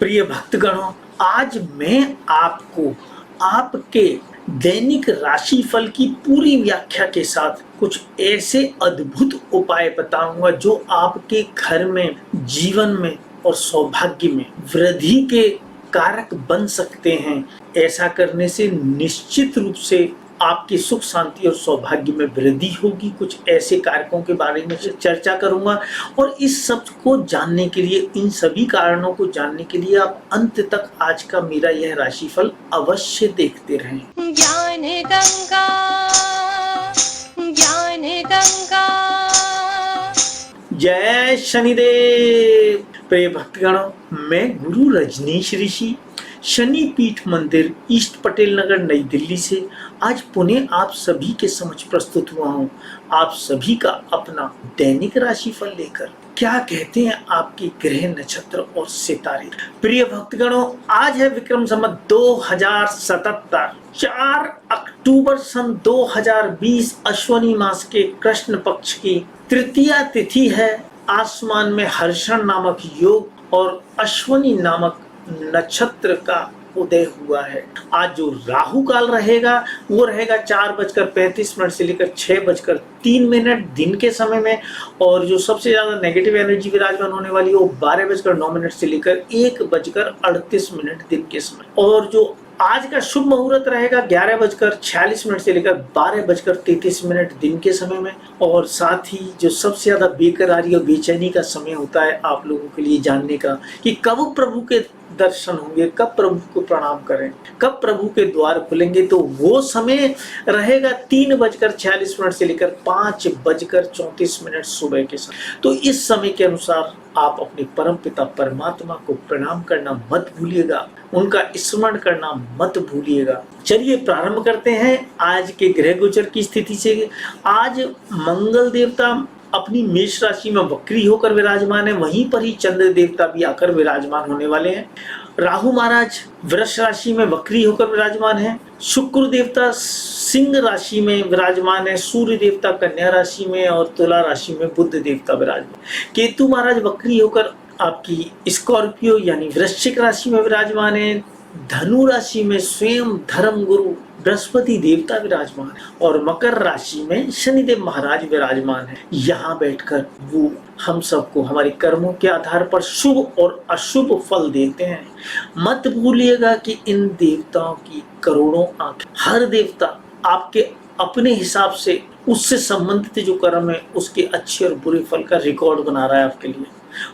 प्रिय भक्तगणों, आज मैं आपको आपके दैनिक राशिफल की पूरी व्याख्या के साथ कुछ ऐसे अद्भुत उपाय बताऊंगा जो आपके घर में, जीवन में और सौभाग्य में वृद्धि के कारक बन सकते हैं। ऐसा करने से निश्चित रूप से आपकी सुख शांति और सौभाग्य में वृद्धि होगी। कुछ ऐसे कारकों के बारे में चर्चा करूंगा और इस सब को जानने के लिए, इन सभी कारणों को जानने के लिए आप अंत तक आज का मेरा यह राशिफल अवश्य देखते रहें। ज्ञान गंगा, ज्ञान गंगा। जय शनिदेव। प्रिय भक्तगणों, मैं गुरु रजनीश ऋषि, शनि पीठ मंदिर, ईस्ट पटेल नगर, नई दिल्ली से आज पुनः आप सभी के समक्ष प्रस्तुत हुआ हूँ। आप सभी का अपना दैनिक राशिफल लेकर। क्या कहते हैं आपके ग्रह, नक्षत्र और सितारे। प्रिय भक्तगणों, आज है विक्रम संवत 2077, 4 अक्टूबर सन 2020, अश्वनी मास के कृष्ण पक्ष की तृतीया तिथि है। आसमान में हर्षण नामक योग और अश्वनी नामक नक्षत्र का उदय हुआ है। आज जो राहु काल रहेगा वो रहेगा 4:35 से लेकर 6:03 दिन के समय में, और जो सबसे ज्यादा नेगेटिव एनर्जी विराजमान होने वाली है वो 12:09 से लेकर 1:38 दिन के समय। और जो आज का शुभ मुहूर्त रहेगा 11:46 से लेकर 12:33 दिन के समय में। और साथ ही जो सबसे ज्यादा बेकरारी और बेचैनी का समय होता है आप लोगों के लिए जानने का कि कब प्रभु के दर्शन होंगे, कब प्रभु को प्रणाम करें, कब प्रभु के द्वार खुलेंगे, तो वो समय रहेगा 3:46 से लेकर 5:34 सुबह के समय। तो इस समय के अनुसार आप अपने परम पिता परमात्मा को प्रणाम करना मत भूलिएगा, उनका स्मरण करना मत भूलिएगा। चलिए प्रारंभ करते हैं आज के ग्रह गोचर की स्थिति से। आज मंगल देवता अपनी मेष राशि में वक्री होकर विराजमान है, वहीं पर ही चंद्र देवता भी आकर विराजमान होने वाले हैं। राहु महाराज वृष राशि में वक्री होकर विराजमान है। शुक्र देवता सिंह राशि में विराजमान है। सूर्य देवता कन्या राशि में और तुला राशि में बुध देवता विराजमान। केतु महाराज वक्री होकर आपकी स्कॉर्पियो यानी वृश्चिक राशि में विराजमान है। धनु राशि में स्वयं धर्म गुरु बृहस्पति देवता विराजमान है और मकर राशि में शनिदेव महाराज विराजमान है। यहाँ बैठकर वो हम सबको हमारे कर्मों के आधार पर शुभ और अशुभ फल देते हैं। मत भूलिएगा कि इन देवताओं की करोड़ों आंखें, हर देवता आपके अपने हिसाब से उससे संबंधित जो कर्म है उसके अच्छे और बुरे फल का रिकॉर्ड बना रहा है आपके लिए,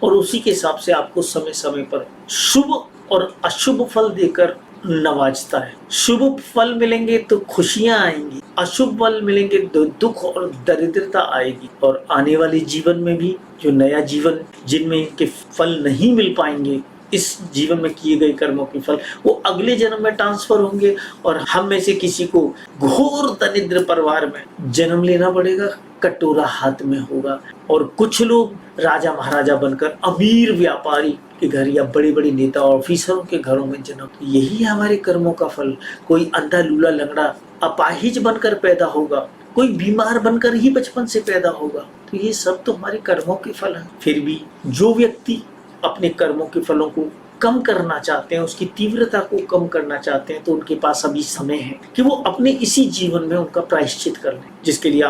और उसी के हिसाब से आपको समय समय पर शुभ और अशुभ फल देकर नवाजता है। शुभ फल मिलेंगे तो खुशियां आएंगी, अशुभ फल मिलेंगे तो दुख और दरिद्रता आएगी। और आने वाले जीवन में भी जो नया जीवन जिनमें इनके फल नहीं मिल पाएंगे, इस जीवन में किए गए कर्मों के फल वो अगले जन्म में ट्रांसफर होंगे और हम में से किसी को घोर दरिद्र परिवार में जन्म लेना पड़ेगा, कटोरा हाथ में होगा। और कुछ लोग राजा महाराजा बनकर अमीर व्यापारी के घर या बड़े बड़े नेता ऑफिसरों के घरों में जन्म। यही है हमारे कर्मों का फल। कोई अंधा लूला लंगड़ा अपाहिज बनकर पैदा होगा, कोई बीमार बनकर ही बचपन से पैदा होगा। तो ये सब तो हमारे कर्मों के फल हैं। फिर भी जो व्यक्ति अपने कर्मों के फलों को कम करना चाहते हैं, उसकी तीव्रता को कम करना चाहते हैं, तो उनके पास अभी समय है कि वो अपने इसी जीवन में उनका प्रायश्चित कर लें। जिसके लिए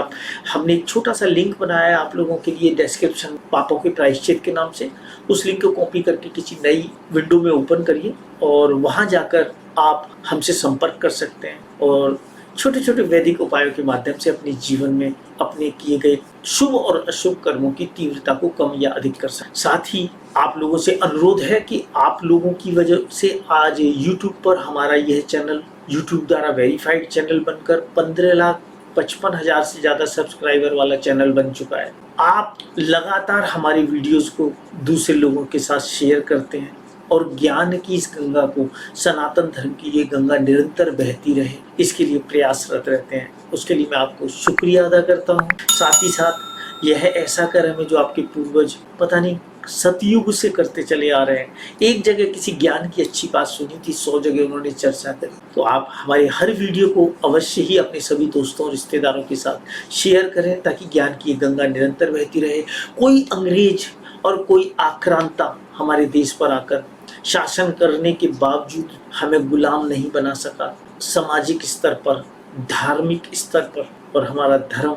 हमने एक छोटा सा लिंक बनाया है आप लोगों के लिए डिस्क्रिप्शन, पापों के प्रायश्चित के नाम से। उस लिंक को कॉपी करके किसी नई विंडो में ओपन करिए और वहां जाकर आप हमसे संपर्क कर सकते हैं और छोटे छोटे वैदिक उपायों के माध्यम से अपने जीवन में अपने किए गए शुभ और अशुभ कर्मों की तीव्रता को कम या अधिक कर सकते। साथ ही आप लोगों से अनुरोध है कि आप लोगों की वजह से आज YouTube पर हमारा यह चैनल YouTube द्वारा वेरीफाइड चैनल बनकर 15,55,000 से ज्यादा सब्सक्राइबर वाला चैनल बन चुका है। आप लगातार हमारी वीडियोस को दूसरे लोगों के साथ शेयर करते हैं और ज्ञान की इस गंगा को, सनातन धर्म की ये गंगा निरंतर बहती रहे, इसके लिए प्रयासरत रहते हैं। उसके लिए मैं आपको शुक्रिया अदा करता हूँ। साथ ही साथ यह ऐसा कर्म है जो आपके पूर्वज पता नहीं सतयुग से करते चले आ रहे हैं। एक जगह किसी ज्ञान की अच्छी बात सुनी थी, 100 जगह उन्होंने चर्चा करी। तो आप हमारे हर वीडियो को अवश्य ही अपने सभी दोस्तों और रिश्तेदारों के साथ शेयर करें ताकि ज्ञान की गंगा निरंतर बहती रहे। कोई अंग्रेज और कोई आक्रांता हमारे देश पर आकर शासन करने के बावजूद हमें गुलाम नहीं बना सका। सामाजिक स्तर पर, धार्मिक स्तर पर, और हमारा धर्म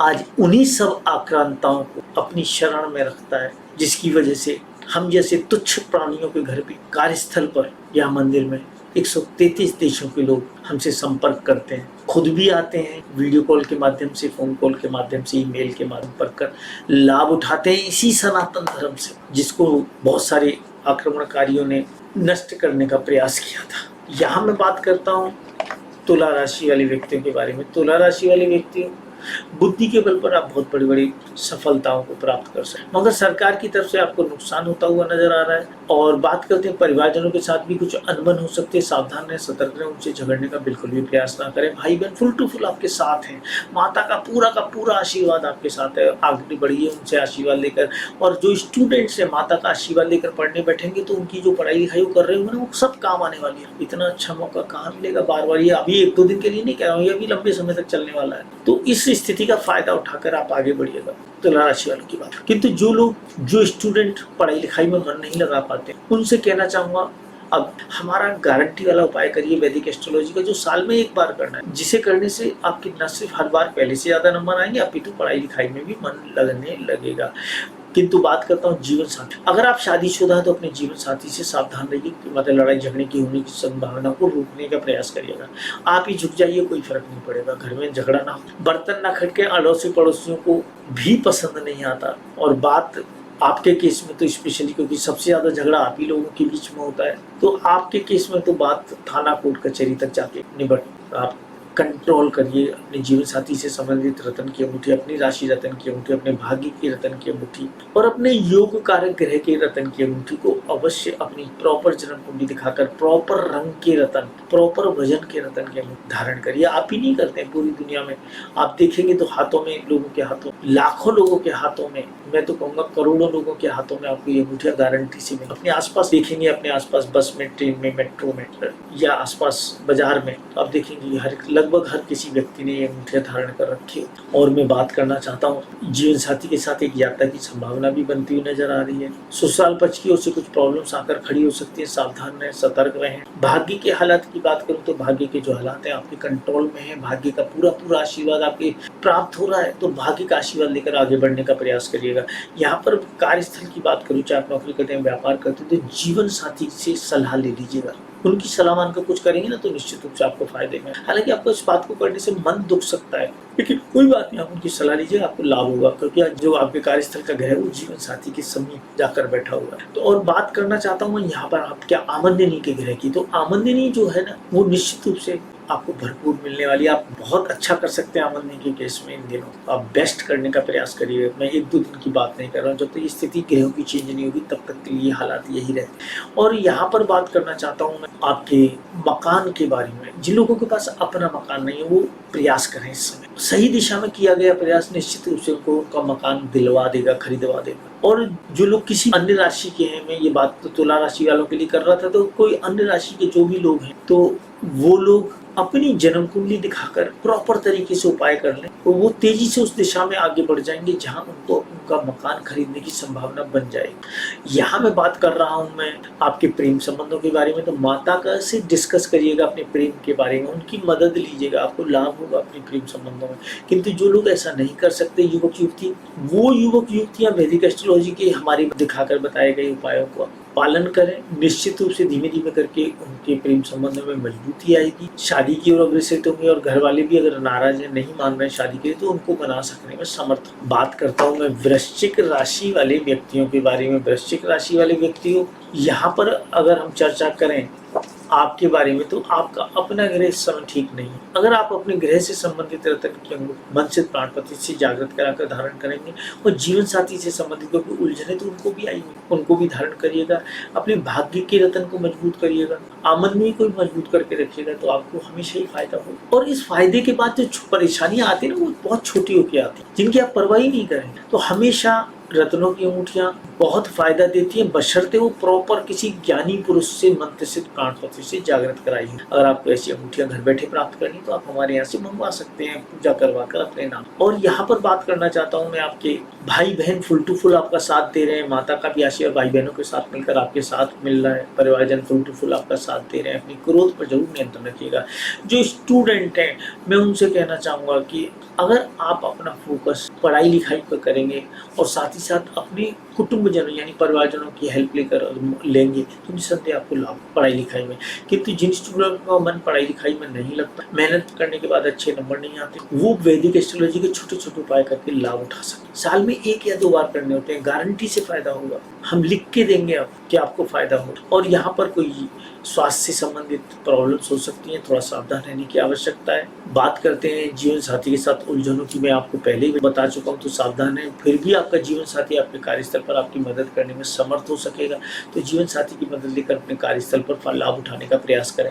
आज उन्हीं सब आक्रांताओं को अपनी शरण में रखता है, जिसकी वजह से हम जैसे तुच्छ प्राणियों के घर पे, कार्यस्थल पर या मंदिर में 133 देशों के लोग हमसे संपर्क करते हैं, खुद भी आते हैं, वीडियो कॉल के माध्यम से, फोन कॉल के माध्यम से, ईमेल के माध्यम पर कर लाभ उठाते हैं इसी सनातन धर्म से, जिसको बहुत सारे आक्रमणकारियों ने नष्ट करने का प्रयास किया था। यहाँ मैं बात करता हूँ तुला राशि वाले व्यक्तियों के बारे में। तुला राशि वाले व्यक्ति बुद्धि के बल पर आप बहुत बड़ी बड़ी सफलताओं को प्राप्त कर सकते हैं, मगर सरकार की तरफ से आपको नुकसान होता हुआ नजर आ रहा है। और बात करते हैं परिवारजनों के साथ भी कुछ अनबन हो सकती है, सावधान रहें, सतर्क रहें, उनसे झगड़ने का बिल्कुल भी प्रयास ना करें। भाई बहन फुल टू फुल आपके साथ हैं, माता का पूरा आशीर्वाद आपके साथ है, आगे बढ़िए उनसे आशीर्वाद लेकर। और जो स्टूडेंट्स है माता का आशीर्वाद लेकर पढ़ने बैठेंगे तो उनकी जो पढ़ाई लिखाई वो कर रहे होंगे ना, वो सब काम आने वाली है। इतना अच्छा मौका कहाँ मिलेगा बार बार, ये अभी 1-2 दिन के लिए नहीं कह रहा हूँ, ये अभी लंबे समय तक चलने वाला है। तो इस स्थिति का फायदा उठाकर आप आगे बढ़िएगा, तुला राशि वालों की बात। किंतु जो स्टूडेंट पढ़ाई लिखाई में मन नहीं लगा पाते, उनसे कहना चाहूंगा अब हमारा गारंटी वाला उपाय करिए वैदिक एस्ट्रोलॉजी का, जो साल में एक बार करना है, जिसे करने से आपके न सिर्फ हर बार पहले से ज्यादा नंबर आएंगे, अपितु पढ़ाई लिखाई में भी मन लगने लगेगा। किंतु बात करता हूँ जीवन साथी, अगर आप शादीशुदा हैं तो अपने जीवन साथी से सावधान रहिए, मतलब लड़ाई झगड़े की होने की संभावना को रोकने का प्रयास करिएगा। आप ही झुक जाइए, कोई फर्क नहीं पड़ेगा, घर में झगड़ा ना हो, बर्तन ना खटके, अड़ोसी पड़ोसियों को भी पसंद नहीं आता। और बात आपके केस में तो स्पेशली, क्योंकि सबसे ज्यादा झगड़ा आप ही लोगों के बीच में होता है, तो आपके केस में तो बात थाना कोर्ट कचहरी तक जाके निबट। आप कंट्रोल करिए अपने जीवन साथी से संबंधित रतन की अंगूठी, अपनी राशि रतन की अंगूठी, अपने भाग्य की रतन की अंगूठी और अपने योग कारक ग्रह के रतन की अंगूठी को अवश्य अपनी प्रॉपर जन्म कुंडली दिखाकर प्रॉपर रंग के रतन, प्रॉपर वजन के रतन की अंगूठी धारण करिए। आप ही नहीं करते हैं, पूरी दुनिया में आप देखेंगे तो हाथों में, लोगों के हाथों, लाखों लोगों के हाथों में, मैं तो कहूँगा करोड़ों लोगों के हाथों में आपको ये अंगूठियाँ गारंटी से मिलेंगी। अपने आसपास देखेंगे, अपने आसपास बस में, ट्रेन में, मेट्रो में या आसपास बाजार में, आप देखेंगे लगभग हर किसी व्यक्ति ने ये अंगूठियां धारण कर रखी है। और मैं बात करना चाहता हूँ जीवन साथी के साथ एक यात्रा की संभावना भी बनती हुई नजर आ रही है। ससुराल पक्ष की ओर से कुछ प्रॉब्लम्स आकर खड़ी हो सकती है, सावधान रहें, सतर्क रहें। भाग्य के हालात की बात करूँ तो भाग्य के जो हालात हैं आपके कंट्रोल में है, भाग्य का पूरा आशीर्वाद आपके प्राप्त हो रहा है, तो भाग्य का आशीर्वाद लेकर आगे बढ़ने का प्रयास करिएगा। यहाँ पर कार्यस्थल की बात करूँ, चाहे आप नौकरी करते हैं, व्यापार करते हैं, तो जीवन साथी से सलाह ले लीजिएगा। उनकी सलाह मानकर कुछ करेंगे ना तो निश्चित रूप से आपको फायदे में। हालांकि आपको इस बात को करने से मन दुख सकता है, लेकिन कोई बात नहीं, आप उनकी सलाह लीजिए, आपको लाभ होगा, क्योंकि आज जो आपके कार्यस्थल का ग्रह है वो जीवन साथी के समीप जाकर बैठा हुआ है। तो और बात करना चाहता हूँ मैं यहाँ पर आप क्या आमदनी के ग्रह की, तो आमदनी जो है ना वो निश्चित रूप से आपको भरपूर मिलने वाली है। आप बहुत अच्छा कर सकते हैं आमदनी के केस में इन दिनों, आप बेस्ट करने का प्रयास करिए। मैं 1-2 दिन की बात नहीं कर रहा हूँ, जब तक ये स्थिति ग्रहों की चेंज नहीं होगी तब तक के लिए हालात यही रहते। और यहाँ पर बात करना चाहता हूँ मैं आपके मकान के बारे में। जिन लोगों के पास अपना मकान नहीं है वो प्रयास करें, इस समय सही दिशा में किया गया प्रयास निश्चित रूप से उनको उनका मकान दिलवा देगा, खरीदवा देगा। और जो लोग किसी अन्य राशि के हैं, मैं ये बात तो तुला राशि वालों के लिए कर रहा था, तो कोई अन्य राशि के जो भी लोग हैं तो वो लोग अपनी जन्म कुंडली दिखाकर प्रॉपर तरीके से उपाय कर लें तो वो तेजी से उस दिशा में आगे बढ़ जाएंगे जहां उनको उनका मकान खरीदने की संभावना बन जाएगी। यहाँ मैं बात कर रहा हूँ मैं आपके प्रेम संबंधों के बारे में, तो माता का से डिस्कस करिएगा अपने प्रेम के बारे में, उनकी मदद लीजिएगा, आपको लाभ होगा अपने प्रेम संबंधों में। किंतु जो लोग ऐसा नहीं कर सकते युवक युवती, वो युवक युवतियां वैदिक एस्ट्रोलॉजी के हमारे दिखाकर बताए गए उपायों को पालन करें। निश्चित रूप से धीमे धीमे करके उनके प्रेम संबंध में मजबूती आएगी, शादी की ओर अग्रसर होंगे और घर वाले भी अगर नाराज है, नहीं मान रहे शादी के लिए, तो उनको मना सकने में समर्थ। बात करता हूँ मैं वृश्चिक राशि वाले व्यक्तियों के बारे में। वृश्चिक राशि वाले व्यक्तियों, यहाँ पर अगर हम चर्चा करें आपके बारे में, तो आपका अपना ग्रह इस समय ठीक नहीं है। अगर आप अपने ग्रह से संबंधित रतन की अंगूठी मन से प्राण प्रतिष्ठ से जागृत कराकर धारण करेंगे और जीवन साथी से संबंधित कोई उलझने तो उनको भी आएंगी, उनको भी धारण करिएगा। अपने भाग्य के रतन को मजबूत करिएगा, आमदनी को मजबूत करके रखिएगा, तो आपको हमेशा ही फायदा होगा। और इस फायदे के बाद जो परेशानियां आती है ना वो बहुत छोटी होकर आती है, जिनकी आप परवाह नहीं करें। तो हमेशा रत्नों की अंगूठियां बहुत फायदा देती है, बशर्ते वो प्रॉपर किसी ज्ञानी पुरुष से मंत्र से प्राणपति से जागृत कराई है। अगर आपको ऐसी अंगूठियां घर बैठे प्राप्त करनी तो आप हमारे यहाँ से मंगवा सकते हैं, पूजा करवा कर अपने नाम। और यहाँ पर बात करना चाहता हूँ मैं, आपके भाई बहन फुल टू फुल आपका साथ दे रहे हैं, माता का भी आशीर्वाद भाई बहनों के साथ मिलकर आपके साथ मिल रहा है, परिवारजन फुल टू फुल आपका साथ दे रहे हैं। अपनी क्रोध पर जरूर नियंत्रण रखिएगा। जो स्टूडेंट हैं मैं उनसे कहना चाहूँगा कि अगर आप अपना फोकस पढ़ाई लिखाई पर करेंगे और साथ ही साथ अपने कुटुंबजनों यानी परिवारजनों की हेल्प लेंगे तो निसंदेह आपको लाभ पढ़ाई लिखाई में। किंतु जिन स्टूडेंट का मन पढ़ाई लिखाई में नहीं लगता, मेहनत करने के बाद अच्छे नंबर नहीं आते, वो वैदिक एस्ट्रोलॉजी के छोटे छोटे उपाय करके लाभ उठा सकते। साल में 1 या 2 बार करने होते हैं, गारंटी से फायदा होगा। हम लिख के देंगे अब कि आपको फायदा हो। और यहाँ पर कोई स्वास्थ्य से संबंधित प्रॉब्लम्स हो सकती हैं, थोड़ा सावधान रहने की आवश्यकता है। बात करते हैं जीवन साथी के साथ उलझनों की, मैं आपको पहले ही बता चुका हूँ, तो सावधान है। फिर भी आपका जीवन साथी आपके कार्यस्थल पर आपकी मदद करने में समर्थ हो सकेगा, तो जीवन साथी की मदद लेकर अपने कार्यस्थल पर लाभ उठाने का प्रयास करें।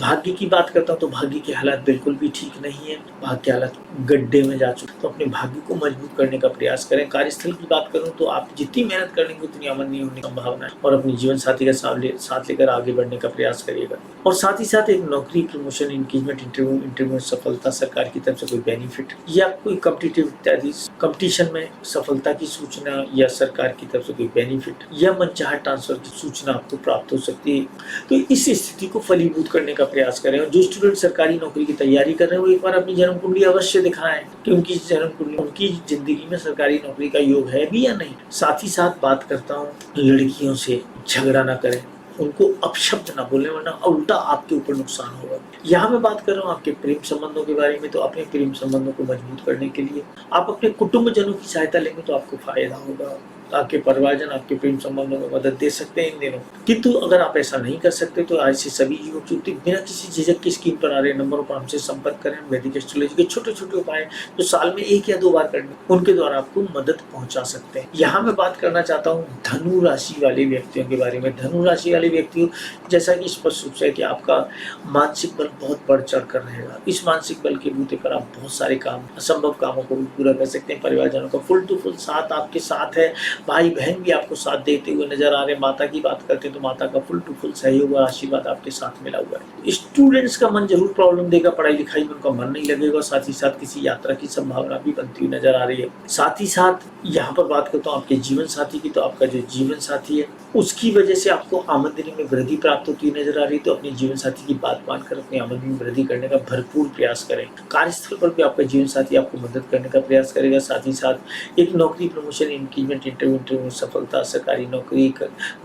भाग्य की बात करता हूँ तो भाग्य के हालात बिल्कुल भी ठीक नहीं है, भाग्य के हालात गड्ढे में जा चुके, तो अपने भाग्य को मजबूत करने का प्रयास करें। कार्यस्थल की बात करूँ तो आप जितनी मेहनत करेंगे उतनी अमन नहीं होने की संभावना है, और अपने जीवन साथी का साथ लेकर आगे बढ़ने का प्रयास करिएगा। और साथ ही साथ एक नौकरी, प्रमोशन, इंगेजमेंट, इंटरव्यू में सफलता, सरकार की तरफ से कोई बेनिफिट या कोई कॉम्पिटिटिव इत्यादि कंपटीशन में सफलता की सूचना या सरकार की तरफ से कोई बेनिफिट या मनचाहा ट्रांसफर की सूचना आपको प्राप्त हो सकती है। तो इस स्थिति को फलीभूत करने का प्रयास करें। और जो स्टूडेंट सरकारी नौकरी की तैयारी कर रहे हैं वो एक बार अपनी जन्म कुंडली अवश्य दिखाएं कि उनकी जन्म कुंडली, उनकी जिंदगी में सरकारी नौकरी का योग है भी या नहीं। साथ ही साथ बात करता हूँ, लड़कियों से झगड़ा ना करें, उनको अपशब्द ना बोलें, वरना उल्टा आपके ऊपर नुकसान होगा। यहाँ मैं बात कर रहा हूँ आपके प्रेम संबंधों के बारे में, तो अपने प्रेम संबंधों को मजबूत करने के लिए आप अपने कुटुंबजनों की सहायता लेंगे तो आपको फायदा होगा। आपके परिवारजन आपके प्रेम संबंधों में मदद दे सकते हैं इन दिनों। किंतु अगर आप ऐसा नहीं कर सकते तो आज से सभी युवक युवती बिना किसी झिझक की स्क्रीन पर आ रहे नंबरों पर हमसे संपर्क करें। वैदिक एस्ट्रोलॉजी के छोटे छोटे उपाय जो साल में 1 या 2 बार करने, उनके द्वारा आपको मदद पहुंचा सकते हैं। यहाँ मैं बात करना चाहता हूँ धनु राशि वाले व्यक्तियों के बारे में। धनु राशि वाले व्यक्तियों, जैसा कि स्पष्ट रूप से कि आपका मानसिक बल बहुत बढ़ चढ़ कर रहेगा। इस मानसिक बल के बूते पर आप बहुत सारे काम, असंभव कामों को भी पूरा कर सकते हैं। परिवारजनों का फुल टू फुल साथ आपके साथ है, भाई बहन भी आपको साथ देते हुए नजर आ रहे हैं। माता की बात करते हैं तो माता का फुल टू फुल सहयोग और आशीर्वाद आपके साथ मिला हुआ है। स्टूडेंट्स का मन जरूर प्रॉब्लम देगा, पढ़ाई लिखाई में उनका मन नहीं लगेगा। साथ ही साथ किसी यात्रा की संभावना भी बनती हुई नजर आ रही है। साथ ही साथ यहाँ पर बात करता हूँ आपके जीवन साथी की, तो आपका जो जीवन साथी है उसकी वजह से आपको आमदनी में वृद्धि प्राप्त होती हुई नजर आ रही है। तो अपने जीवन साथी की बात मानकर अपनी आमदनी में वृद्धि करने का भरपूर प्रयास करें। कार्यस्थल पर भी आपका जीवन साथी आपको मदद करने का प्रयास करेगा। साथ ही साथ एक नौकरी, प्रमोशन, इंक्रीमेंट, इंटरव्यू सफलता, सरकारी नौकरी,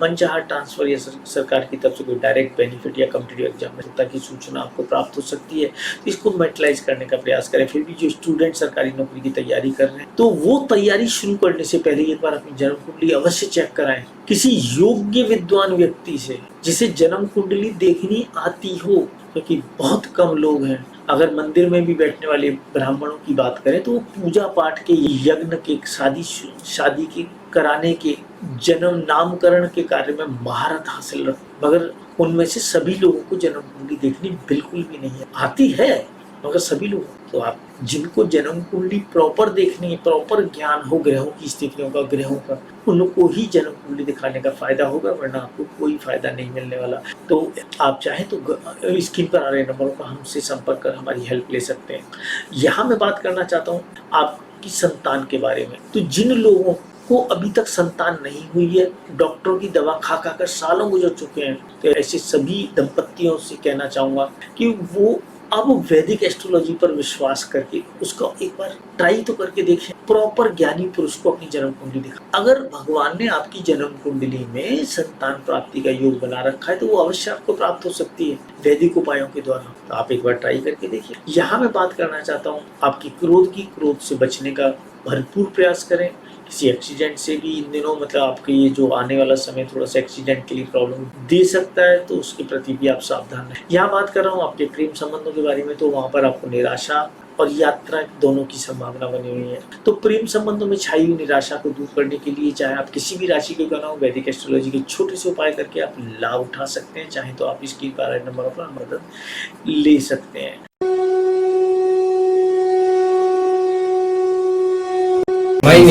मनचाहा ट्रांसफर या सरकार की तरफ से कोई डायरेक्ट बेनिफिट या कॉम्पिटिटिव एग्जाम में सफलता की सूचना आपको प्राप्त हो सकती है। इसको मेटलाइज करने का प्रयास करें। फिर भी जो स्टूडेंट सरकारी नौकरी की तैयारी कर रहे हैं तो वो तैयारी शुरू करने से पहले एक बार अपनी जन्म कुंडली अवश्य चेक कराएं किसी योग्य विद्वान व्यक्ति से, जिसे जन्म कुंडली देखनी आती हो, क्योंकि बहुत कम लोग हैं। अगर मंदिर में भी बैठने वाले ब्राह्मणों की बात करें तो वो पूजा पाठ के, यज्ञ के, शादी के कराने के, जन्म नामकरण के कार्य में महारत हासिल रखते, मगर उनमें से सभी लोगों को जन्म कुंडली देखनी बिल्कुल भी नहीं आती है। मगर सभी लोग, तो आप जिनको जन्म कुंडली प्रॉपर देखनी है, प्रॉपर ज्ञान हो ग्रहों की स्थितियों का, ग्रहों का, उनको ही जन्म कुंडली दिखाने का फायदा होगा, वरना आपको कोई फायदा नहीं मिलने वाला। तो आप चाहे तो स्क्रीन पर आ रहे नंबरों पर हमसे संपर्क कर हमारी हेल्प ले सकते हैं। यहाँ मैं बात करना चाहता हूँ आपकी संतान के बारे में। तो जिन लोगों को अभी तक संतान नहीं हुई है, डॉक्टरों की दवा खा खा कर सालों गुजर चुके हैं, तो ऐसे सभी दंपतियों से कहना चाहूँगा कि वो अब वैदिक एस्ट्रोलॉजी पर विश्वास करके उसका एक बार ट्राई तो करके देखें। प्रॉपर ज्ञानी पुरुष को अपनी जन्म कुंडली दिखा। अगर भगवान ने आपकी जन्म कुंडली में संतान प्राप्ति का योग बना रखा है तो वो अवश्य आपको प्राप्त हो सकती है वैदिक उपायों के द्वारा। तो आप एक बार ट्राई करके देखिए। यहाँ मैं बात करना चाहता हूँ आपकी क्रोध से बचने का भरपूर प्रयास करें। किसी एक्सीडेंट से भी इन दिनों, मतलब आपके ये जो आने वाला समय थोड़ा सा एक्सीडेंट के लिए प्रॉब्लम दे सकता है, तो उसके प्रति भी आप सावधान रहें। यहाँ बात कर रहा हूँ आपके प्रेम संबंधों के बारे में, तो वहाँ पर आपको निराशा और यात्रा दोनों की संभावना बनी हुई है। तो प्रेम संबंधों में छाई हुई निराशा को दूर करने के लिए चाहे आप किसी भी राशि के क्यों ना हो, वैदिक एस्ट्रोलॉजी के छोटे से उपाय करके आप लाभ उठा सकते हैं। चाहे तो आप इसकी नंबरों पर मदद ले सकते हैं।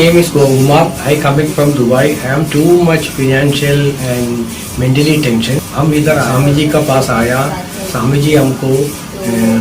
name is Kumar. I coming from Dubai. I am too much financial and mentally tension. हम इधर स्वामी जी का पास आया, स्वामी जी हमको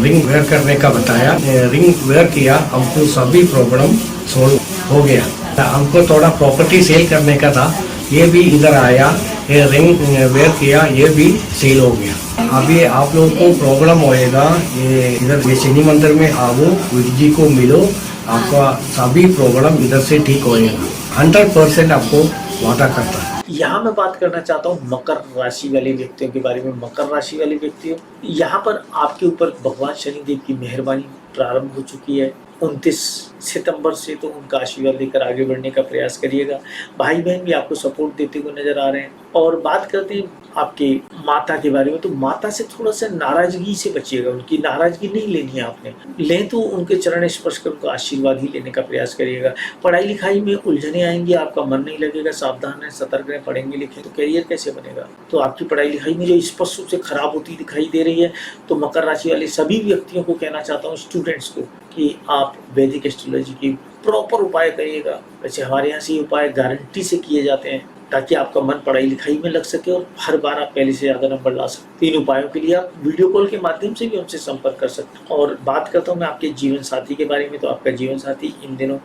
रिंग वेयर करने का बताया, रिंग वेयर किया, हमको सभी प्रॉब्लम सोल्व हो गया। हमको थोड़ा प्रॉपर्टी सेल करने का था, ये भी इधर आया, ये रिंग वेयर किया, ये भी सेल हो गया। अभी आप लोगों को प्रॉब्लम होएगा, ये इधर ये शनि मंदिर में आओ, गुरु जी को मिलो, आपका सभी प्रॉब्लम इधर से ठीक होएगा। 100% आपको वादा करता है। यहाँ मैं बात करना चाहता हूँ मकर राशि वाले व्यक्तियों के बारे में। मकर राशि वाले व्यक्तियों, यहाँ पर आपके ऊपर भगवान शनिदेव की मेहरबानी प्रारंभ हो चुकी है। 29 सितंबर से तो उनका आशीर्वाद लेकर आगे बढ़ने का प्रयास करिएगा। भाई बहन भी आपको सपोर्ट देते हुए नजर आ रहे हैं। और बात करते हैं आपके माता के बारे में, तो माता से थोड़ा सा नाराजगी से बचिएगा। उनकी नाराजगी नहीं लेनी है आपने, लें तो उनके चरण स्पर्श कर उनका आशीर्वाद ही लेने का प्रयास करिएगा। पढ़ाई लिखाई में उलझने आएंगी, आपका मन नहीं लगेगा, सावधान है, सतर्क है। पढ़ेंगे लिखें तो करियर कैसे बनेगा? तो आपकी पढ़ाई लिखाई में जो स्पष्ट रूप से खराब होती दिखाई दे रही है, तो मकर राशि वाले सभी व्यक्तियों को कहना चाहता हूँ, स्टूडेंट्स को, कि आप वैदिक एस्ट्रोलॉजी की प्रॉपर उपाय करिएगा। वैसे हमारे यहाँ से ये उपाय गारंटी से किए जाते हैं, ताकि आपका मन पढ़ाई लिखाई में लग सके और हर बार आप पहले से ज़्यादा नंबर ला सकते। इन उपायों के लिए आप वीडियो कॉल के माध्यम से भी उनसे संपर्क कर सकते हैं। और बात करता हूँ मैं आपके जीवन साथी के बारे में, तो आपका जीवन साथी इन दिनों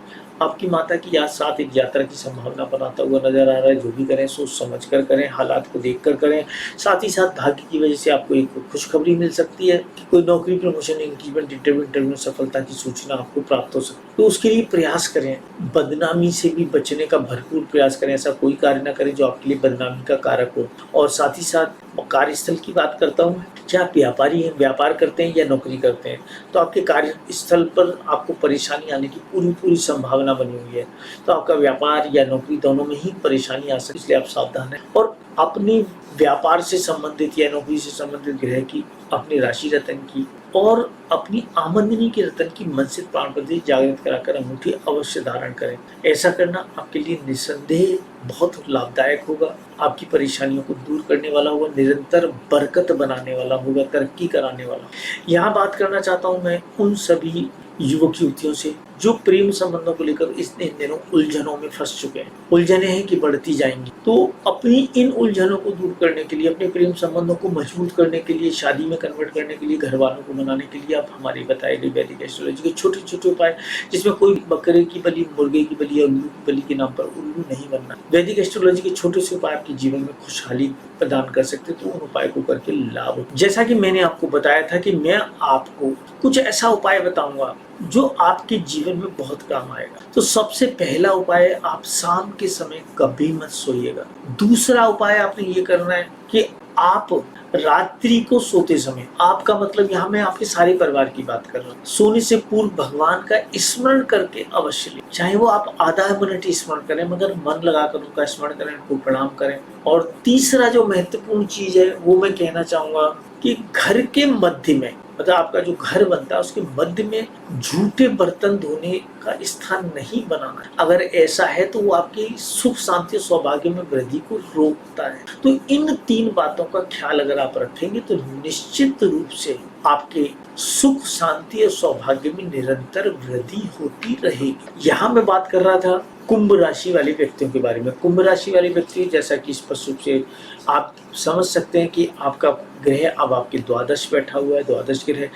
आपकी माता की साथ एक यात्रा की संभावना बनाता हुआ नजर आ रहा है। जो भी करें सोच समझ कर करें, हालात को देख कर करें। साथ ही साथ भाग्य की वजह से आपको एक खुशखबरी मिल सकती है कि कोई नौकरी, प्रमोशन, इंक्रीमेंट, इंटरव्यू में सफलता की सूचना आपको प्राप्त हो सकती है। तो उसके लिए प्रयास करें, बदनामी से भी बचने का भरपूर प्रयास करें। ऐसा कोई कार्य ना करें जो आपके लिए बदनामी का कारक हो। और साथ ही साथ कार्यस्थल की बात करता हूँ, चाहे आप व्यापारी हैं, व्यापार करते हैं या नौकरी करते हैं, तो आपके कार्यस्थल पर आपको परेशानी आने की पूरी संभावना बनी हुई है। तो आपका व्यापार या नौकरी दोनों में ही परेशानी आ सकती है, इसलिए आप सावधान हैं। और अपने व्यापार से संबंधित या नौकरी से संबंधित ग्रह की, अपनी राशि रतन की और अपनी आमदनी के रतन की मन से प्राण प्रति जागृत कराकर अंगूठी अवश्य धारण करें। ऐसा करना आपके लिए निसंदेह बहुत लाभदायक होगा, आपकी परेशानियों को दूर करने वाला होगा, निरंतर बरकत बनाने वाला होगा, तरक्की कराने वाला। यहाँ बात करना चाहता हूँ मैं उन सभी युवक युवतियों से जो प्रेम संबंधों को लेकर इस दिनों उलझनों में फंस चुके हैं। उलझने हैं कि बढ़ती जाएंगी, तो अपनी इन उलझनों को दूर करने के लिए, अपने प्रेम संबंधों को मजबूत करने के लिए, शादी में कन्वर्ट करने के लिए, घर वालों को मनाने के लिए आप हमारे बताए गए वैदिक एस्ट्रोलॉजी के छोटे छोटे उपाय, जिसमें कोई बकरे की बलि, मुर्गे की बलि या उल्लू की बलि के नाम पर उल्लू नहीं बनना, वैदिक एस्ट्रोलॉजी के छोटे से उपाय आपके जीवन में खुशहाली प्रदान कर सकते। तो उन उपाय को करके लाभ हो। जैसा कि मैंने आपको बताया था कि मैं आपको कुछ ऐसा उपाय बताऊंगा जो आपके जीवन में बहुत काम आएगा। तो सबसे पहला उपाय, आप शाम के समय कभी मत सोइएगा। दूसरा उपाय आपने ये करना है कि आप रात्रि को सोते समय, आपका मतलब यहाँ मैं आपके सारे परिवार की बात कर रहा हूँ, सोने से पूर्व भगवान का स्मरण करके अवश्य लें। चाहे वो आप आधा मिनट स्मरण करें, मगर मन लगाकर उनका स्मरण करें, उनको प्रणाम करें। और तीसरा जो महत्वपूर्ण चीज है वो मैं कहना चाहूंगा कि घर के मध्य में, मतलब आपका जो घर बनता है उसके मध्य में झूठे बर्तन धोने का स्थान नहीं बनाना। अगर ऐसा है तो वो आपकी सुख शांति सौभाग्य में वृद्धि को रोकता है। तो इन 3 बातों का ख्याल अगर आप रखेंगे तो निश्चित रूप से आपके सुख शांति और सौभाग्य में निरंतर वृद्धि होती रहेगी। यहाँ मैं बात कर रहा था कुंभ राशि वाले व्यक्तियों के बारे में। कुंभ राशि वाले व्यक्ति, जैसा कि स्पष्ट रूप से आप समझ सकते हैं कि आपका ग्रह अब आपके द्वादश बैठा हुआ है। द्वादश ग्रह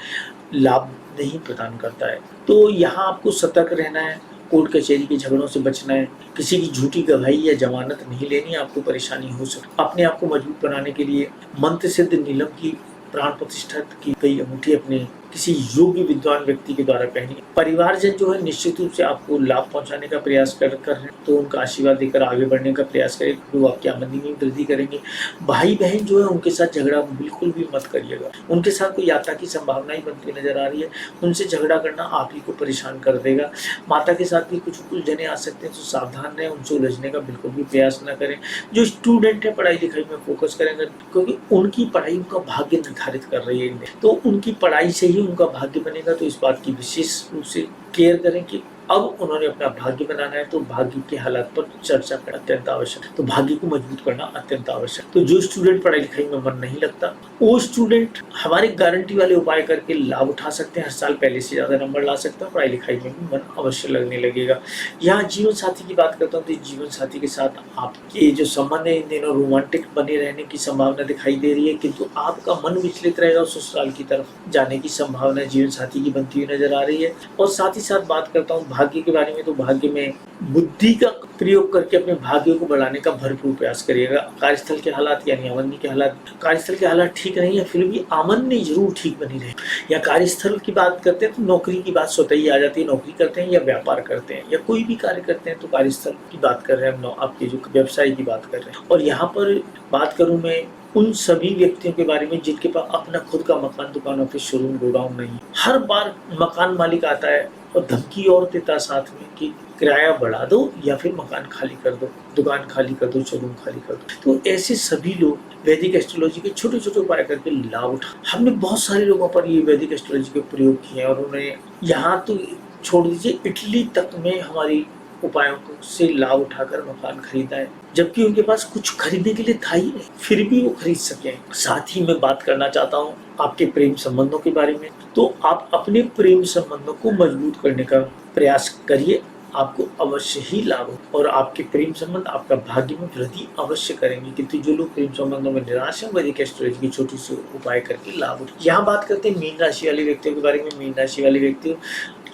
लाभ नहीं प्रदान करता है, तो यहाँ आपको सतर्क रहना है, कोर्ट कचहरी के झगड़ों से बचना है, किसी की झूठी गवाही या जमानत नहीं लेनी, आपको परेशानी हो सकती। अपने आप को मजबूत बनाने के लिए मंत्र सिद्ध नीलम की प्राण प्रतिष्ठा की गई अंगूठी अपने किसी योग्य विद्वान व्यक्ति के द्वारा पहनी। परिवारजन जो है निश्चित रूप से आपको लाभ पहुंचाने का प्रयास कर रहे हैं, तो उनका आशीर्वाद देकर आगे बढ़ने का प्रयास करें, क्योंकि वो आपकी आमदनी में वृद्धि करेंगे। भाई बहन जो है उनके साथ झगड़ा बिल्कुल भी मत करिएगा, उनके साथ कोई यात्रा की संभावना ही बनती नजर आ रही है। उनसे झगड़ा करना आप ही को परेशान कर देगा। माता के साथ भी कुछ उलझने आ सकते हैं, तो सावधान रहें, उनसे उलझने का बिल्कुल भी प्रयास न करें। जो स्टूडेंट है पढ़ाई लिखाई में फोकस करेंगे, क्योंकि उनकी पढ़ाई उनका भाग्य निर्धारित कर रही है, तो उनकी पढ़ाई से ही उनका भाग्य बनेगा। तो इस बात की विशेष रूप से केयर करें कि अब उन्होंने अपना भाग्य बनाना है, तो भाग्य के हालात पर चर्चा करना अत्यंत आवश्यक है। तो भाग्य को मजबूत करना अत्यंत आवश्यक। तो जो स्टूडेंट पढ़ाई लिखाई में मन नहीं लगता, वो स्टूडेंट हमारे गारंटी वाले उपाय करके लाभ उठा सकते हैं। हर साल पहले से ज्यादा नंबर ला सकते हैं, पढ़ाई लिखाई में भी मन अवश्य लगने लगेगा। यहाँ जीवन साथी की बात करता हूँ, तो जीवन साथी के साथ आपके जो संबंध है इन दिनों रोमांटिक बने रहने की संभावना दिखाई दे रही है, किंतु आपका मन विचलित रहेगा और ससुराल की तरफ जाने की संभावना जीवन साथी की बनती हुई नजर आ रही है। और साथ ही साथ बात करता हूँ भाग्य के बारे में, तो भाग्य में बुद्धि का प्रयोग करके अपने भाग्य को बढ़ाने का भरपूर प्रयास करिएगा। कार्यस्थल के हालात यानी आमदनी के हालात, कार्यस्थल के हालात ठीक नहीं है, फिर भी आमदनी जरूर ठीक बनी रहे। या कार्यस्थल की बात करते हैं तो नौकरी की बात स्वतः ही आ जाती है। नौकरी करते हैं या व्यापार करते हैं या कोई भी कार्य करते हैं, तो कार्यस्थल की बात कर रहे हैं हम, आपके जो व्यवसाय की बात कर रहे हैं। और यहाँ पर बात करूँ मैं उन सभी व्यक्तियों के बारे में जिनके पास अपना खुद का मकान, दुकान, ऑफिस, शोरूम, गोडाउन नहीं। हर बार मकान मालिक आता है और धमकी और देता साथ में कि किराया बढ़ा दो या फिर मकान खाली कर दो, दुकान खाली कर दो, शोरूम खाली कर दो। तो ऐसे सभी लोग वैदिक एस्ट्रोलॉजी के छोटे छोटे उपाय करके लाभ उठा। हमने बहुत सारे लोगों पर ये वैदिक एस्ट्रोलॉजी के प्रयोग किए और उन्हें यहाँ तो छोड़ दीजिए, इटली तक में हमारी उपायों को से लाभ उठाकर मकान खरीदा है, जबकि उनके पास कुछ खरीदने के लिए था ही नहीं, फिर भी वो खरीद सके। साथ ही मैं बात करना चाहता हूँ आपके प्रेम संबंधों के बारे में। तो आप अपने प्रेम संबंधों को मजबूत करने का प्रयास करिए, आपको अवश्य ही लाभ हो और आपके प्रेम संबंध आपका भाग्य में वृद्धि अवश्य करेंगे। किंतु जो लोग प्रेम संबंधों में निराश हैं, वैदिक एस्ट्रोलॉजी की छोटी सी उपाय करके लाभ उठाए। यहाँ बात करते हैं मीन राशि वाले व्यक्तियों के बारे में। मीन राशि वाले व्यक्ति,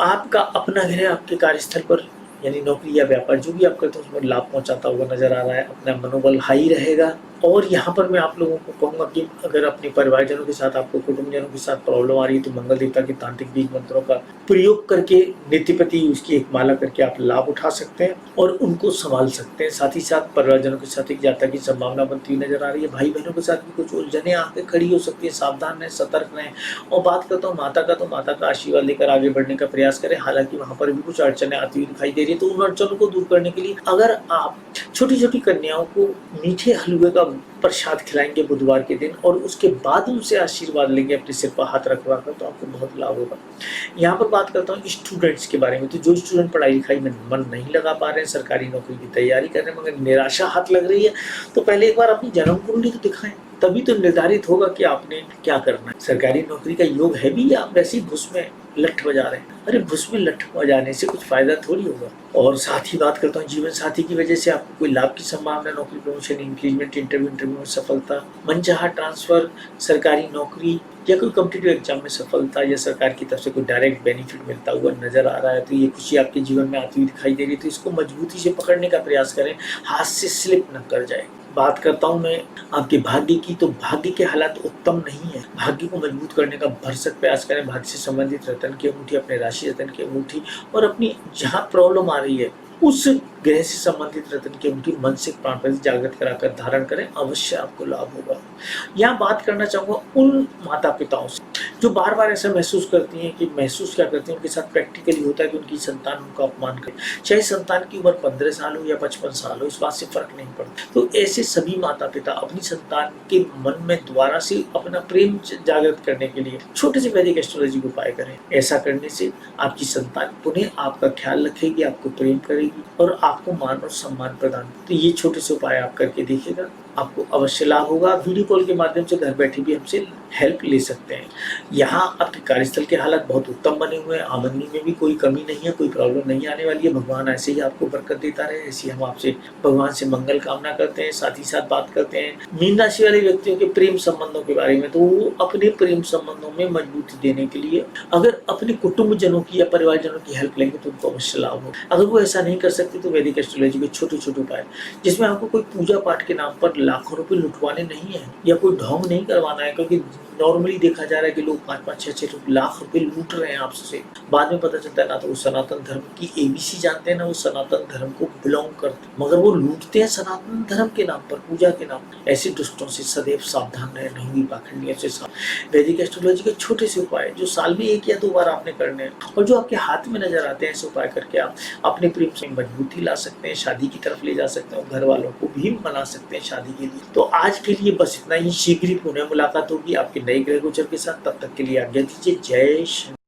आपका अपना ग्रह आपके कार्यस्थल पर यानी नौकरी या व्यापार जो भी आप करते हैं उसमें लाभ पहुंचाता हुआ नजर आ रहा है। अपना मनोबल हाई रहेगा। और यहाँ पर मैं आप लोगों को कहूँगा कि अगर अपने परिवारजनों के साथ, आपको कुटुंबजनों के साथ प्रॉब्लम आ रही है, तो मंगल देवता के तांत्रिक बीज मंत्रों का प्रयोग करके नित्यपति उसकी एक माला करके आप लाभ उठा सकते हैं और उनको संभाल सकते हैं। साथ ही साथ परिवारजनों के साथ एक जाता की संभावना बनती हुई नजर आ रही है। भाई बहनों के साथ भी कुछ उलझने आके खड़ी हो सकती है, सावधान रहें, सतर्क रहें। और बात करता हूँ माता का, तो माता का आशीर्वाद लेकर आगे बढ़ने का प्रयास करें। हालांकि वहाँ पर भी कुछ अड़चने आती हुई दिखाई दे रही है, तो उन अड़चनों को दूर करने के लिए अगर आप छोटी छोटी कन्याओं को मीठे हलवे का प्रसाद खिलाएंगे बुधवार के दिन और उसके बाद उनसे आशीर्वाद लेंगे अपने सिर पर हाथ रखवा कर, तो आपको बहुत लाभ होगा। यहाँ पर बात करता हूँ स्टूडेंट्स के बारे में। तो जो स्टूडेंट पढ़ाई लिखाई में मन नहीं लगा पा रहे हैं, सरकारी नौकरी की तैयारी कर रहे हैं मगर निराशा हाथ लग रही है, तो पहले एक बार अपनी जन्म कुंडली तो दिखाएं, तभी तो निर्धारित होगा कि आपने क्या करना है। सरकारी नौकरी का योग है भी या आप वैसे ही घुस में लठ बजा रहे हैं? अरे घुस में लठ बजाने से कुछ फायदा थोड़ी होगा। और साथ ही बात करता हूँ जीवन साथी की वजह से आपको कोई लाभ की संभावना, नौकरी, प्रमोशन, इंक्रीजमेंट, इंटरव्यू में सफलता, मनचाहा ट्रांसफर, सरकारी नौकरी या कोई कॉम्पिटिटिव एग्जाम में सफलता या सरकार की तरफ से कोई डायरेक्ट बेनिफिट मिलता हुआ नजर आ रहा है, तो ये खुशी आपके जीवन में आती हुई दिखाई दे रही है। तो इसको मजबूती से पकड़ने का प्रयास करें, हाथ से स्लिप न कर जाए। बात करता हूँ मैं आपके भाग्य की, तो भाग्य के हालात उत्तम नहीं है। भाग्य को मजबूत करने का भरसक प्रयास करें। भाग्य से संबंधित रतन की अंगूठी, अपने राशि रतन की अंगूठी और अपनी जहाँ प्रॉब्लम आ रही है उस ग्रह से संबंधित रतन की अंगूठी मन से प्राण पर जागृत कराकर धारण करें, अवश्य आपको लाभ होगा। यहाँ बात करना चाहूँगा उन माता पिताओं से जो बार बार ऐसा महसूस करती हैं कि महसूस क्या करती हैं, उनके साथ प्रैक्टिकली होता है कि उनकी संतान उनका अपमान करे, चाहे संतान की उम्र 15 साल हो या 55 साल हो, इस बात से फर्क नहीं पड़ता। तो ऐसे सभी माता पिता अपनी संतान के मन में दोबारा से अपना प्रेम जागृत करने के लिए छोटे से वैदिक एस्ट्रोलॉजी को उपाय करें। ऐसा करने से आपकी संतान पुनः आपका ख्याल रखेगी, आपको प्रेम करेगी और आपको मान और सम्मान प्रदान। तो ये छोटे से उपाय आप करके देखिएगा, आपको अवश्य लाभ होगा। वीडियो कॉल के माध्यम से घर बैठे भी हमसे हेल्प ले सकते हैं। यहाँ आपके कार्यस्थल के हालात बहुत उत्तम बने हुए हैं, आमदनी में भी कोई कमी नहीं है, कोई प्रॉब्लम नहीं आने वाली है। भगवान ऐसे ही आपको बरकत देता रहे, ऐसी हम आपसे भगवान से मंगल कामना करते हैं। साथ ही साथ बात करते हैं मीन राशि वाले व्यक्तियों के प्रेम संबंधों के बारे में। तो वो अपने प्रेम संबंधों में मजबूती देने के लिए अगर अपने कुटुंबजनों की या परिवारजनों की हेल्प लेंगे तो उनको अवश्य लाभ हो। अगर वो ऐसा नहीं कर सकते तो वैदिक एस्ट्रोलॉजी के छोटे छोटे उपाय, जिसमें आपको कोई पूजा पाठ के नाम पर लाखों रुपए लुटवाने नहीं है या कोई ढोंग नहीं करवाना है, क्योंकि नॉर्मली देखा जा रहा है कि लोग 5-5, 6-6 लाख रुपए लूट रहे हैं आपसे। बाद में पता चलता है ना तो वो सनातन धर्म की ABC जानते हैं, ना वो सनातन धर्म को बिलोंग करते हैं, मगर वो लूटते हैं सनातन धर्म के नाम पर, पूजा के नाम पर। ऐसे दुष्टों से सदैव सावधान रहे, ढोंगी पाखंडियों से। वैदिक एस्ट्रोलॉजी के छोटे से उपाय जो साल में 1 या 2 बार आपने करने हैं और जो आपके हाथ में नजर आते हैं, ऐसे उपाय करके आप अपने प्रेम से मजबूती ला सकते हैं, शादी की तरफ ले जा सकते हैं, घर वालों को भी मना सकते हैं शादी के लिए। तो आज के लिए बस इतना ही। शीघ्र ही पुनः मुलाकात होगी आपके नए ग्रह गोचर के साथ। तब तक के लिए आज्ञा दीजिए। जय श्री।